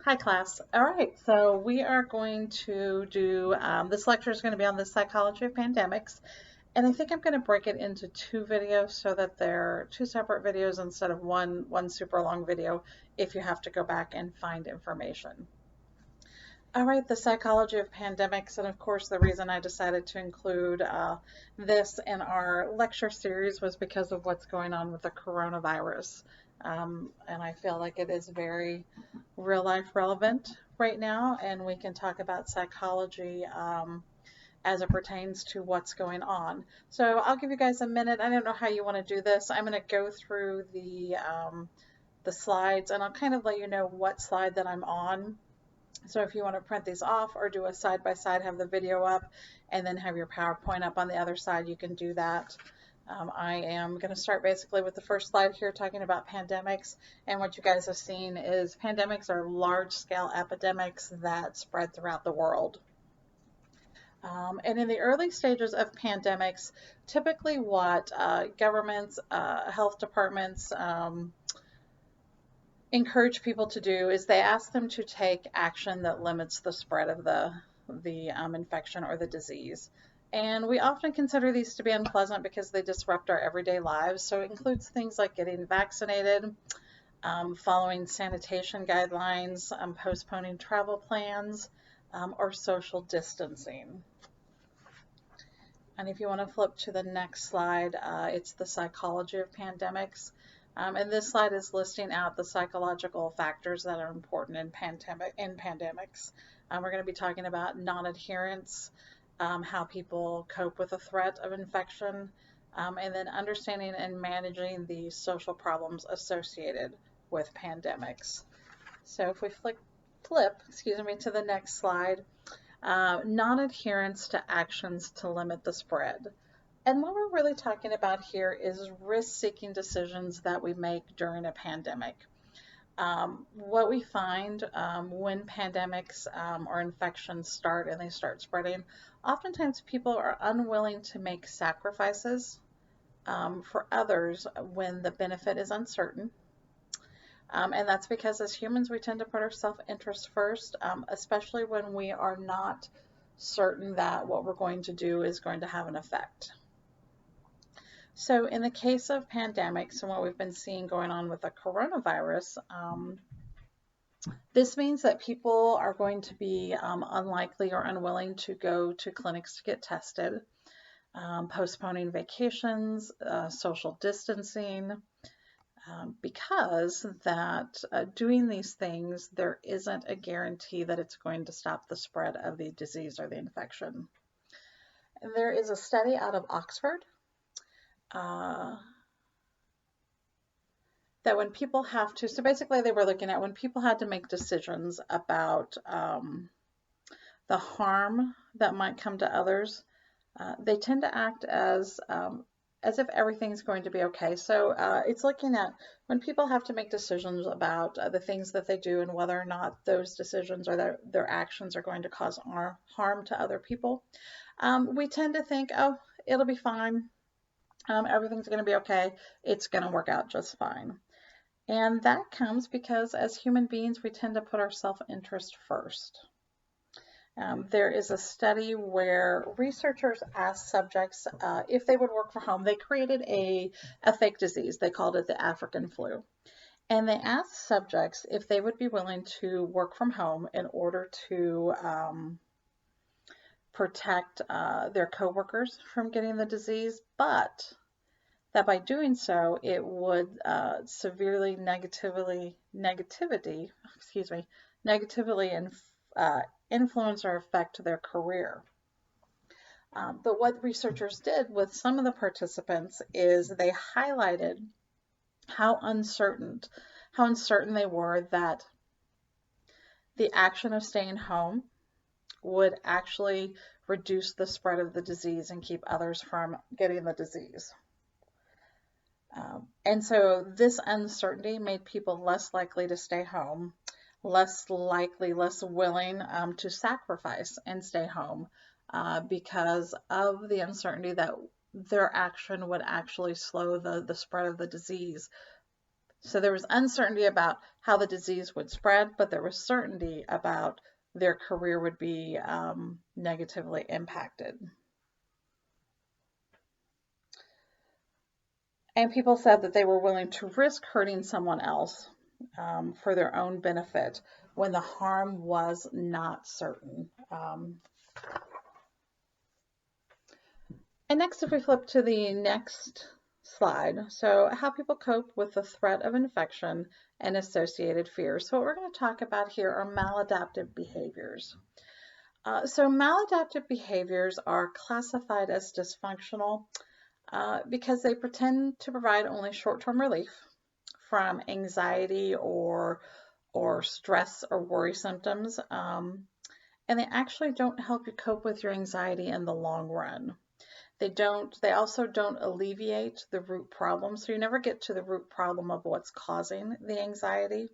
Hi class. All right, so we are going to do, this lecture is going to be on the psychology of pandemics, and I think I'm going to break it into two videos so that they're two separate videos instead of one super long video if you have to go back and find information. All right, the psychology of pandemics, and of course the reason I decided to include this in our lecture series was because of what's going on with the coronavirus. And I feel like it is very real life relevant right now, and we can talk about psychology as it pertains to what's going on. So I'll give you guys a minute. I don't know how you want to do this. I'm going to go through the slides, and I'll kind of let you know what slide that I'm on. So if you want to print these off or do a side by side, have the video up, and then have your PowerPoint up on the other side, you can do that. I am going to start basically with the first slide here talking about pandemics. And what you guys have seen is pandemics are large scale epidemics that spread throughout the world. And in the early stages of pandemics, typically what governments, health departments, encourage people to do is they ask them to take action that limits the spread of the infection or the disease. And we often consider these to be unpleasant because they disrupt our everyday lives. So it includes things like getting vaccinated, following sanitation guidelines, postponing travel plans, or social distancing. And if you want to flip to the next slide, it's the psychology of pandemics. And this slide is listing out the psychological factors that are important in pandemics. We're going to be talking about non-adherence, how people cope with the threat of infection, and then understanding and managing the social problems associated with pandemics. So if we flip, to the next slide, non-adherence to actions to limit the spread. And what we're really talking about here is risk-seeking decisions that we make during a pandemic. What we find when pandemics or infections start and they start spreading, oftentimes people are unwilling to make sacrifices for others when the benefit is uncertain. And that's because as humans, we tend to put our self-interest first, especially when we are not certain that what we're going to do is going to have an effect. So in the case of pandemics and what we've been seeing going on with the coronavirus, this means that people are going to be unlikely or unwilling to go to clinics to get tested, postponing vacations, social distancing, because that doing these things, there isn't a guarantee that it's going to stop the spread of the disease or the infection. And there is a study out of Oxford that when people have to, so basically they were looking at when people had to make decisions about the harm that might come to others, they tend to act as if everything's going to be okay. So it's looking at when people have to make decisions about the things that they do and whether or not those decisions or their actions are going to cause harm to other people. We tend to think, oh, it'll be fine. Everything's going to be okay. It's going to work out just fine. And that comes because as human beings, we tend to put our self-interest first. There is a study where researchers asked subjects if they would work from home. They created a fake disease. They called it the African flu. And they asked subjects if they would be willing to work from home in order to protect their coworkers from getting the disease, but that by doing so, it would severely negatively influence or affect their career. But what researchers did with some of the participants is they highlighted how uncertain they were that the action of staying home would actually reduce the spread of the disease and keep others from getting the disease. And so this uncertainty made people less likely to stay home, less willing to sacrifice and stay home because of the uncertainty that their action would actually slow the spread of the disease So there was uncertainty about how the disease would spread, but there was certainty about their career would be negatively impacted. And people said that they were willing to risk hurting someone else for their own benefit when the harm was not certain. And next, if we flip to the next slide, so how people cope with the threat of infection and associated fears. So what we're going to talk about here are maladaptive behaviors. So maladaptive behaviors are classified as dysfunctional because they pretend to provide only short-term relief from anxiety or stress or worry symptoms, and they actually don't help you cope with your anxiety in the long run. They also don't alleviate the root problem, so you never get to the root problem of what's causing the anxiety.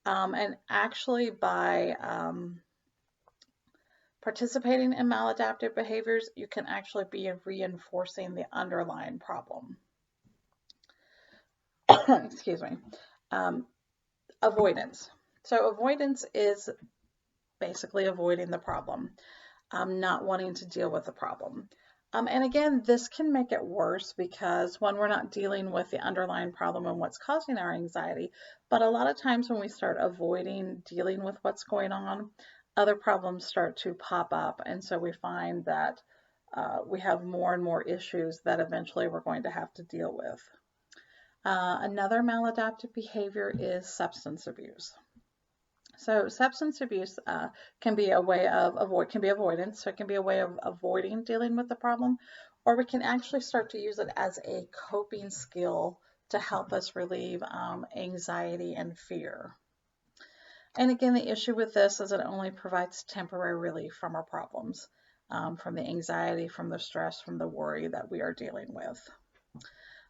And actually, by participating in maladaptive behaviors, you can actually be reinforcing the underlying problem. Excuse me. Avoidance. So avoidance is basically avoiding the problem, not wanting to deal with the problem. And again, this can make it worse because when we're not dealing with the underlying problem and what's causing our anxiety, but a lot of times when we start avoiding dealing with what's going on, other problems start to pop up. And so we find that we have more and more issues that eventually we're going to have to deal with. Another maladaptive behavior is substance abuse. So substance abuse can be a way of avoidance. So it can be a way of avoiding dealing with the problem, or we can actually start to use it as a coping skill to help us relieve anxiety and fear. And again, the issue with this is it only provides temporary relief from our problems, from the anxiety, from the stress, from the worry that we are dealing with.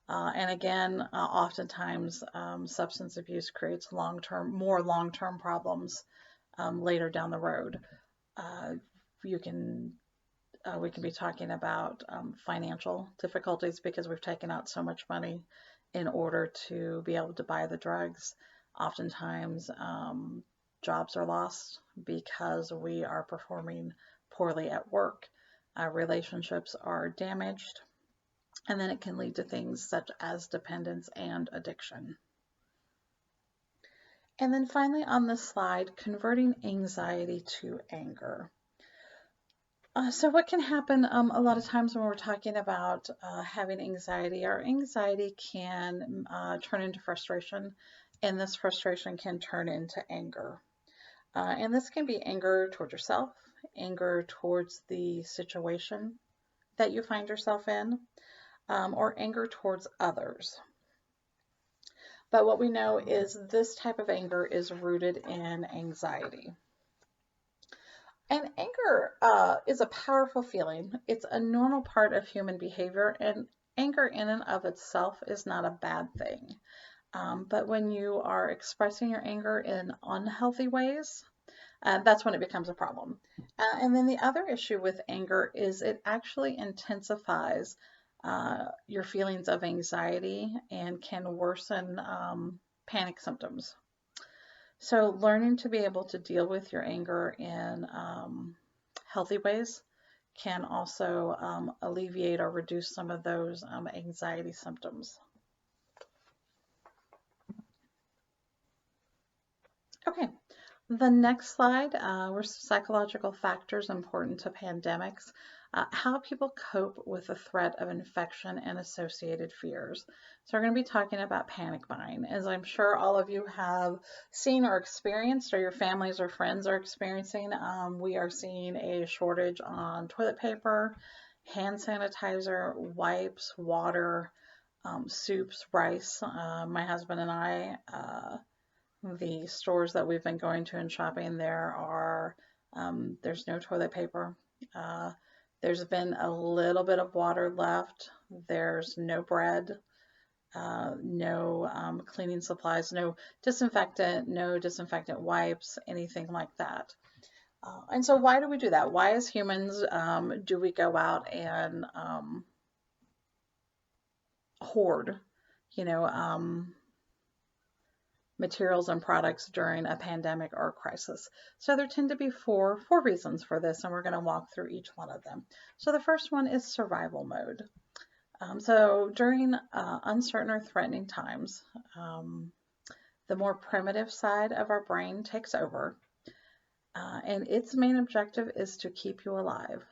And again, oftentimes substance abuse creates more long-term problems later down the road. We can be talking about financial difficulties because we've taken out so much money in order to be able to buy the drugs. Oftentimes, jobs are lost because we are performing poorly at work. Relationships are damaged. And then it can lead to things such as dependence and addiction. And then finally on this slide, converting anxiety to anger. So what can happen a lot of times when we're talking about having anxiety, our anxiety can turn into frustration, and this frustration can turn into anger. And this can be anger towards yourself, anger towards the situation that you find yourself in, or anger towards others. But what we know is this type of anger is rooted in anxiety. And anger is a powerful feeling. It's a normal part of human behavior, and anger in and of itself is not a bad thing. But when you are expressing your anger in unhealthy ways, that's when it becomes a problem. And then the other issue with anger is it actually intensifies your feelings of anxiety and can worsen panic symptoms. So learning to be able to deal with your anger in healthy ways can also alleviate or reduce some of those anxiety symptoms. Okay, the next slide were psychological factors important to pandemics. How people cope with the threat of infection and associated fears. So we're going to be talking about panic buying, as I'm sure all of you have seen or experienced, or your families or friends are experiencing. We are seeing a shortage on toilet paper, hand sanitizer, wipes, water, soups, rice. My husband and I, the stores that we've been going to and shopping, there's no toilet paper. There's been a little bit of water left. There's no bread, no cleaning supplies, no disinfectant wipes, anything like that. And so why do we do that? Why as humans do we go out and hoard, materials and products during a pandemic or a crisis. So there tend to be four reasons for this, and we're going to walk through each one of them. So the first one is survival mode. So during uncertain or threatening times, the more primitive side of our brain takes over, and its main objective is to keep you alive.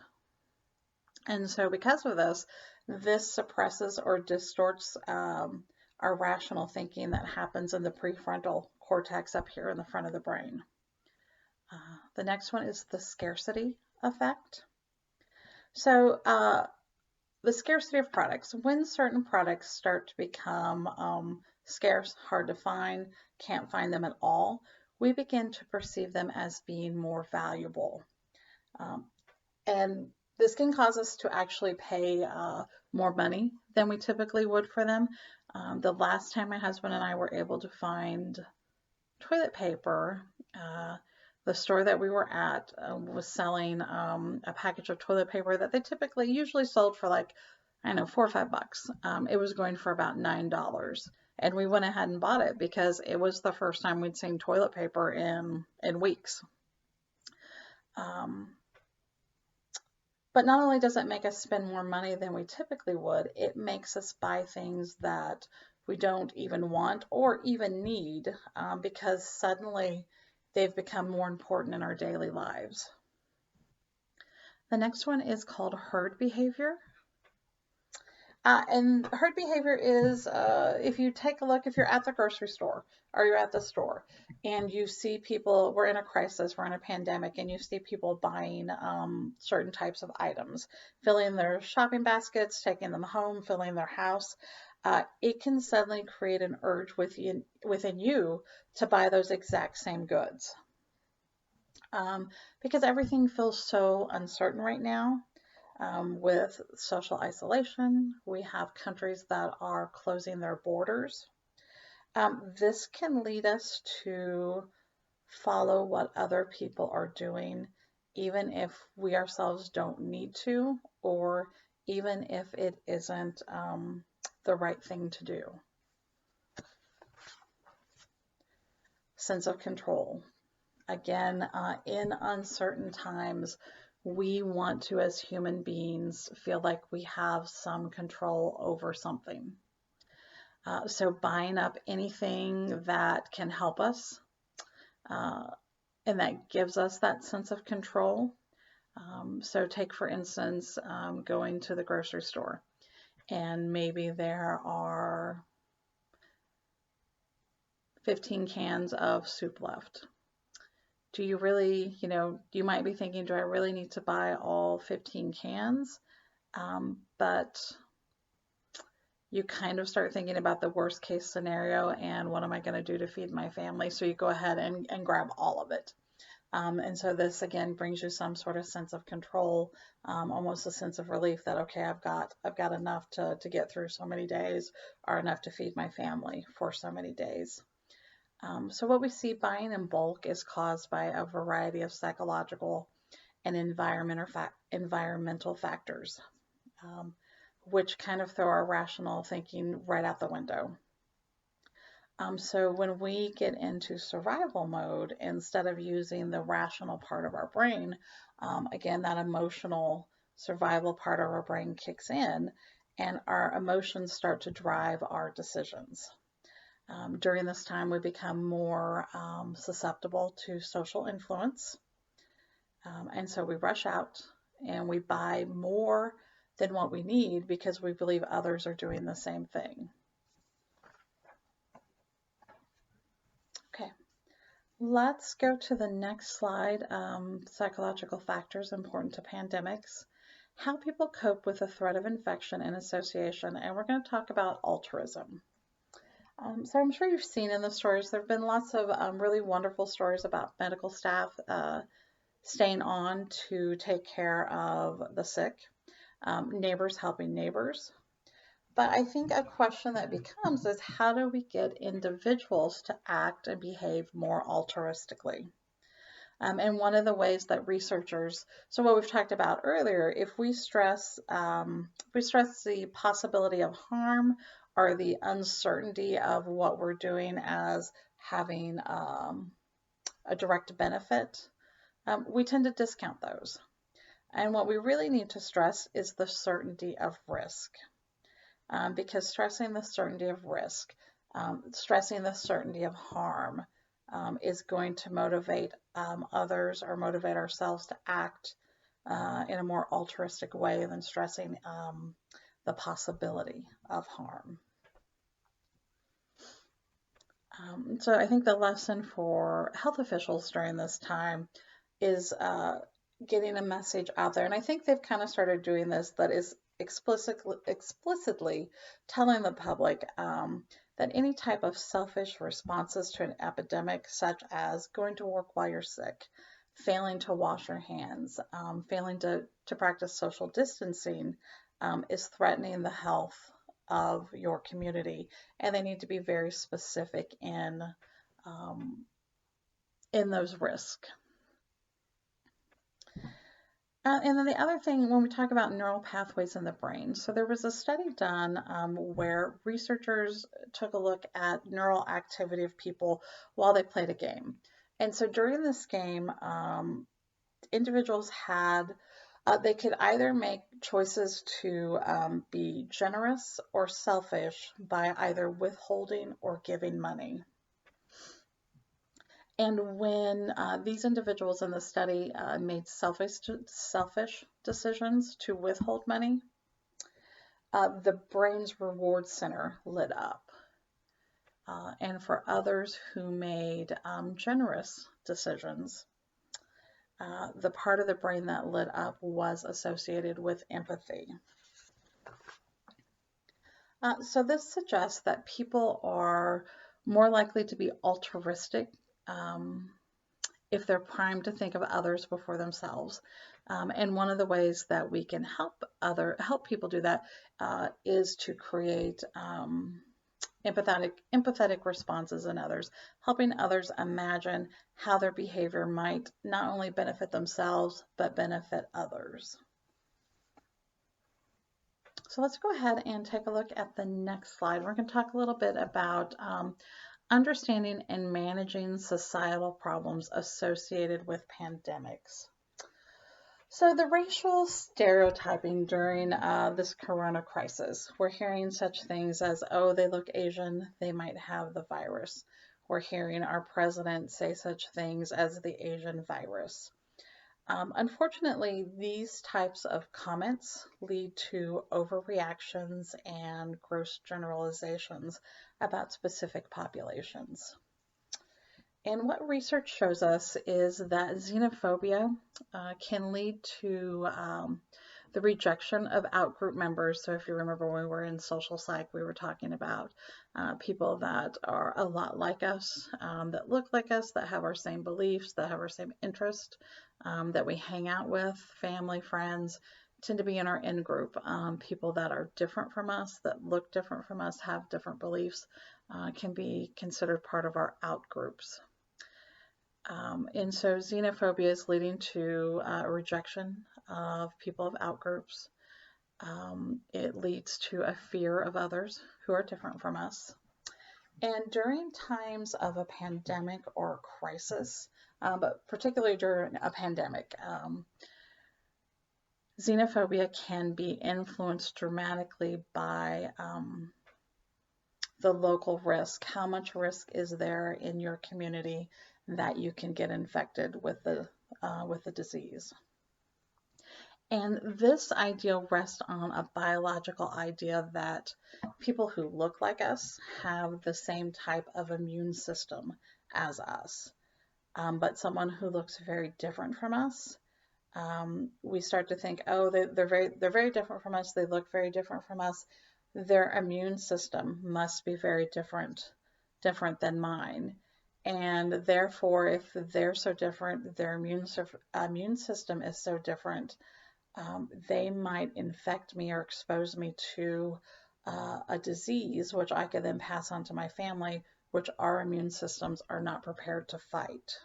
And so because of this, this suppresses or distorts our rational thinking that happens in the prefrontal cortex up here in the front of the brain. The next one is the scarcity effect. So the scarcity of products. When certain products start to become scarce, hard to find, can't find them at all, we begin to perceive them as being more valuable. And this can cause us to actually pay more money than we typically would for them. The last time my husband and I were able to find toilet paper, the store that we were at was selling a package of toilet paper that they usually sold for like, I don't know, $4 or $5. It was going for about $9. And we went ahead and bought it because it was the first time we'd seen toilet paper in weeks. But not only does it make us spend more money than we typically would, it makes us buy things that we don't even want or even need because suddenly they've become more important in our daily lives. The next one is called herd behavior. And herd behavior is if you take a look, if you're at the grocery store or you're at the store and you see people, we're in a crisis, we're in a pandemic, and you see people buying certain types of items, filling their shopping baskets, taking them home, filling their house, it can suddenly create an urge within you to buy those exact same goods. Because everything feels so uncertain right now. With social isolation, we have countries that are closing their borders. This can lead us to follow what other people are doing, even if we ourselves don't need to, or even if it isn't the right thing to do. Sense of control. Again, in uncertain times, we want to, as human beings, feel like we have some control over something. So buying up anything that can help us and that gives us that sense of control. So take, for instance, going to the grocery store, and maybe there are 15 cans of soup left. Do you really, you might be thinking, do I really need to buy all 15 cans? But you kind of start thinking about the worst case scenario and what am I going to do to feed my family? So you go ahead and grab all of it. And so this again brings you some sort of sense of control, almost a sense of relief that, okay, I've got enough to get through so many days, or enough to feed my family for so many days. So what we see buying in bulk is caused by a variety of psychological and environmental factors, which kind of throw our rational thinking right out the window. So when we get into survival mode, instead of using the rational part of our brain, again, that emotional survival part of our brain kicks in, and our emotions start to drive our decisions. During this time, we become more susceptible to social influence. And so we rush out and we buy more than what we need because we believe others are doing the same thing. Okay, let's go to the next slide. Psychological factors important to pandemics. How people cope with the threat of infection and association. And we're going to talk about altruism. So I'm sure you've seen in the stories, there have been lots of really wonderful stories about medical staff staying on to take care of the sick, neighbors helping neighbors. But I think a question that becomes is, how do we get individuals to act and behave more altruistically? And one of the ways that researchers, so what we've talked about earlier, if we stress the possibility of harm or the uncertainty of what we're doing as having a direct benefit, we tend to discount those. And what we really need to stress is the certainty of risk, because stressing the certainty of risk, stressing the certainty of harm, is going to motivate others or motivate ourselves to act in a more altruistic way than stressing the possibility of harm. So I think the lesson for health officials during this time is getting a message out there. And I think they've kind of started doing this, that is explicitly telling the public that any type of selfish responses to an epidemic, such as going to work while you're sick, failing to wash your hands, failing to practice social distancing, is threatening the health of your community, and they need to be very specific in those risks. And then the other thing, when we talk about neural pathways in the brain, so there was a study done where researchers took a look at neural activity of people while they played a game. And so during this game, individuals had, they could either make choices to be generous or selfish by either withholding or giving money. And when these individuals in the study made selfish decisions to withhold money, the brain's reward center lit up. And for others who made generous decisions, the part of the brain that lit up was associated with empathy. So this suggests that people are more likely to be altruistic if they're primed to think of others before themselves. And one of the ways that we can help people do that is to create empathetic responses in others, helping others imagine how their behavior might not only benefit themselves, but benefit others. So let's go ahead and take a look at the next slide. We're going to talk a little bit about understanding and managing societal problems associated with pandemics. So the racial stereotyping during this corona crisis, we're hearing such things as, oh, they look Asian, they might have the virus. We're hearing our president say such things as the Asian virus. Unfortunately, these types of comments lead to overreactions and gross generalizations about specific populations. And what research shows us is that xenophobia can lead to the rejection of outgroup members. So if you remember when we were in social psych, we were talking about people that are a lot like us, that look like us, that have our same beliefs, that have our same interests, that we hang out with, family, friends, tend to be in our in-group. People that are different from us, that look different from us, have different beliefs, can be considered part of our out-groups. And so xenophobia is leading to rejection of people of outgroups. It leads to a fear of others who are different from us. And during times of a pandemic or a crisis, but particularly during a pandemic, xenophobia can be influenced dramatically by the local risk. How much risk is there in your community that you can get infected with the disease? And this idea rests on a biological idea that people who look like us have the same type of immune system as us. But someone who looks very different from us, we start to think, oh, they're very different from us. They look very different from us. Their immune system must be very different than mine. And therefore, if they're so different, their immune system is so different, they might infect me or expose me to a disease, which I could then pass on to my family, which our immune systems are not prepared to fight.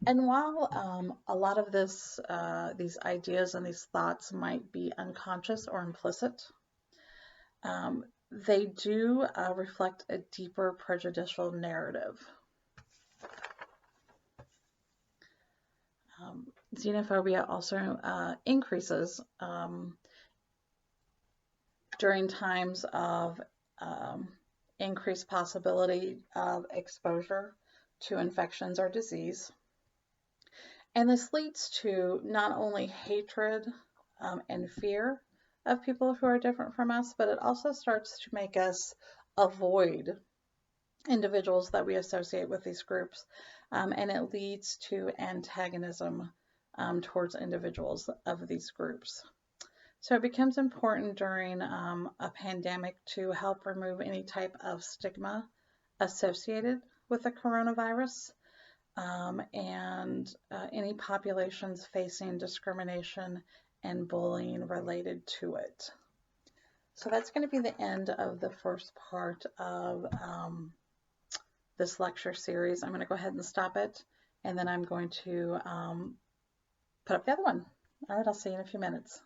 And while a lot of these ideas and these thoughts might be unconscious or implicit, they do reflect a deeper prejudicial narrative. Xenophobia also increases during times of increased possibility of exposure to infections or disease. And this leads to not only hatred and fear of people who are different from us, but it also starts to make us avoid individuals that we associate with these groups. And it leads to antagonism towards individuals of these groups. So it becomes important during a pandemic to help remove any type of stigma associated with the coronavirus and any populations facing discrimination and bullying related to it. So that's going to be the end of the first part of this lecture series. I'm going to go ahead and stop it, and then I'm going to put up the other one. All right, I'll see you in a few minutes.